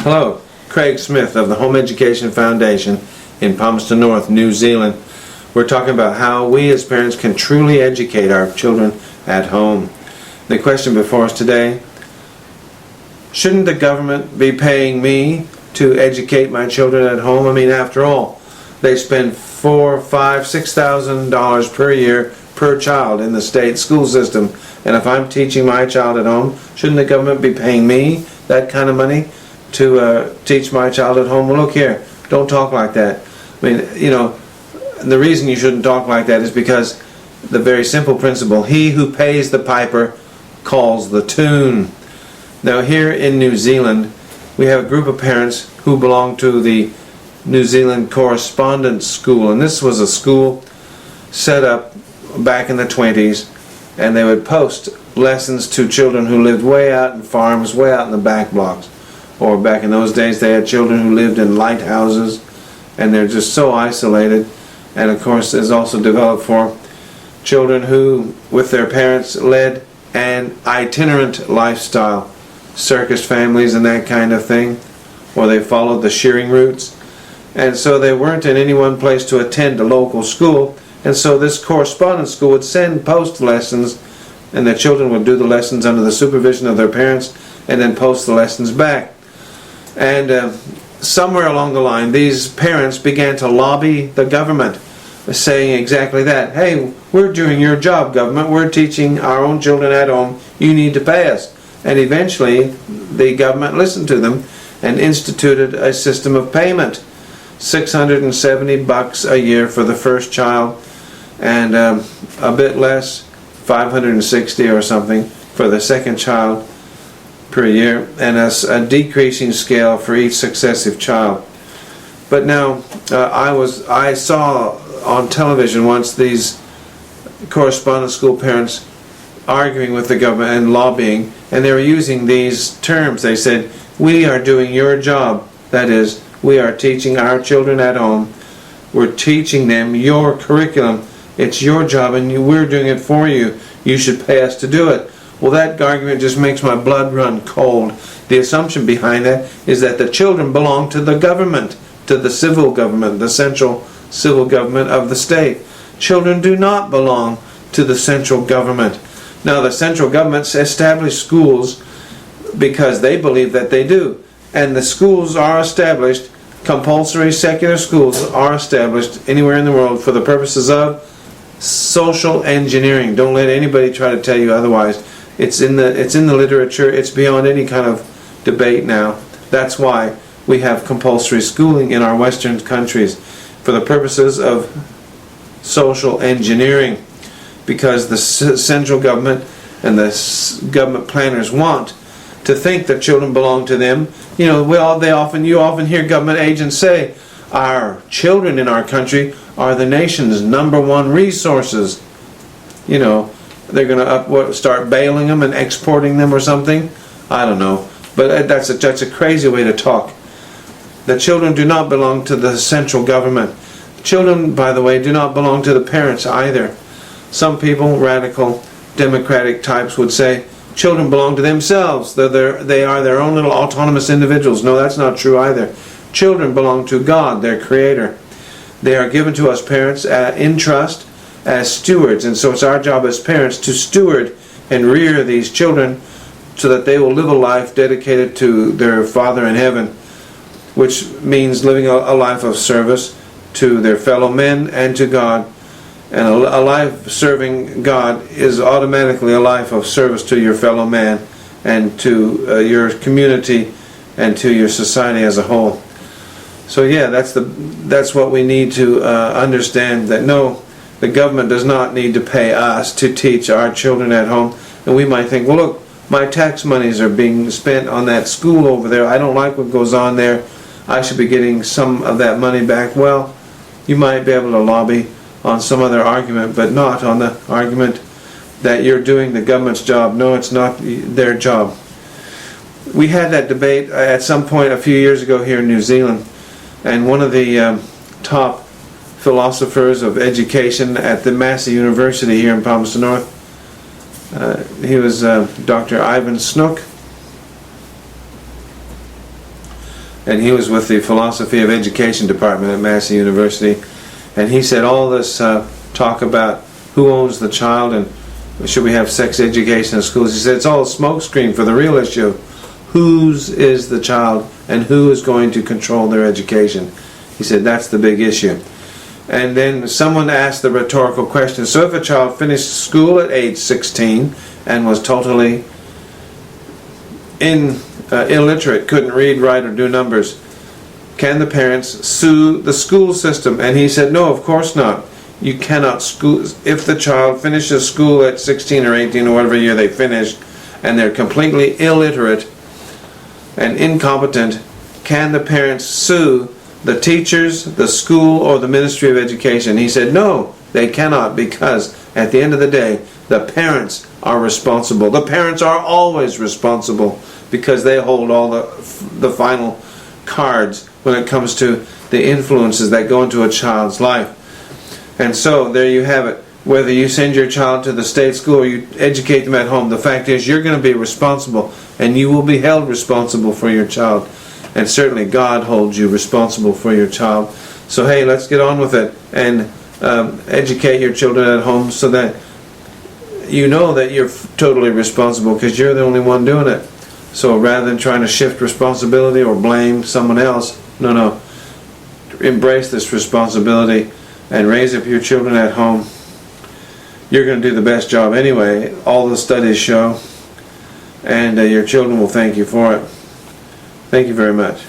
Hello, Craig Smith of the Home Education Foundation in Palmerston North, New Zealand. We're talking about how we as parents can truly educate our children at home. The question before us today: shouldn't the government be paying me to educate my children at home? I mean, after all, they spend $4,000, $5,000, $6,000 per year per child in the state school system. And if I'm teaching my child at home, shouldn't the government be paying me that kind of money to teach my child at home? Well, look here, don't talk like that. I mean, you know, the reason you shouldn't talk like that is because the very simple principle: he who pays the piper calls the tune. Now, here in New Zealand, we have a group of parents who belong to the New Zealand Correspondence School, and this was a school set up back in the 20s, and they would post lessons to children who lived way out in farms, way out in the back blocks. Or back in those days, they had children who lived in lighthouses, and they're just so isolated. And of course, it's also developed for children who, with their parents, led an itinerant lifestyle, circus families and that kind of thing, or they followed the shearing routes. And so they weren't in any one place to attend a local school, and so this correspondence school would send post lessons, and the children would do the lessons under the supervision of their parents and then post the lessons back. And somewhere along the line, these parents began to lobby the government, saying exactly that: hey, we're doing your job, government, we're teaching our own children at home, you need to pay us. And eventually the government listened to them and instituted a system of payment: $670 a year for the first child, and a bit less, $560 or something for the second child per year, and a decreasing scale for each successive child. But now I saw on television once these correspondence school parents arguing with the government and lobbying, and they were using these terms. They said, we are doing your job. That is, we are teaching our children at home. We're teaching them your curriculum. It's your job, and we're doing it for you. You should pay us to do it. Well, that argument just makes my blood run cold. The assumption behind that is that the children belong to the government, to the civil government, the central civil government of the state. Children do not belong to the central government. Now, the central governments establish schools because they believe that they do. And the schools are established, compulsory secular schools are established anywhere in the world for the purposes of social engineering. Don't let anybody try to tell you otherwise. It's in the literature. It's beyond any kind of debate now. That's why we have compulsory schooling in our Western countries, for the purposes of social engineering, because the central government and the government planners want to think that children belong to them. You know, you often hear government agents say, our children in our country are the nation's #1 resources. You know, they're going to start bailing them and exporting them or something. I don't know, but that's a crazy way to talk. The children do not belong to the central government. Children, by the way, do not belong to the parents either. Some people, radical democratic types, would say children belong to themselves. They are their own little autonomous individuals. No, that's not true either. Children belong to God, their Creator. They are given to us parents in trust as stewards, and so it's our job as parents to steward and rear these children so that they will live a life dedicated to their Father in heaven, which means living a life of service to their fellow men and to God. And a life serving God is automatically a life of service to your fellow man and to your community and to your society as a whole. So yeah, that's what we need to understand, that no, the government does not need to pay us to teach our children at home. And we might think, well, look, my tax monies are being spent on that school over there. I don't like what goes on there. I should be getting some of that money back. Well, you might be able to lobby on some other argument, but not on the argument that you're doing the government's job. No, it's not their job. We had that debate at some point a few years ago here in New Zealand, and one of the top philosophers of education at the Massey University here in Palmerston North, he was Dr. Ivan Snook, and he was with the Philosophy of Education Department at Massey University, and he said all this talk about who owns the child and should we have sex education in schools, he said it's all a smokescreen for the real issue. Whose is the child and who is going to control their education? He said that's the big issue. And then someone asked the rhetorical question, so if a child finished school at age 16 and was totally illiterate, couldn't read, write, or do numbers, can the parents sue the school system? And he said, no, of course not. You cannot if the child finishes school at 16 or 18 or whatever year they finished, and they're completely illiterate and incompetent, can the parents sue the teachers, the school, or the Ministry of Education? He said, no, they cannot, because at the end of the day, the parents are responsible. The parents are always responsible because they hold all the final cards when it comes to the influences that go into a child's life. And so there you have it. Whether you send your child to the state school or you educate them at home, the fact is you're going to be responsible, and you will be held responsible for your child. And certainly God holds you responsible for your child. So hey, let's get on with it and educate your children at home so that you know that you're totally responsible, because you're the only one doing it. So rather than trying to shift responsibility or blame someone else, no, embrace this responsibility and raise up your children at home. You're going to do the best job anyway, all the studies show, and your children will thank you for it. Thank you very much.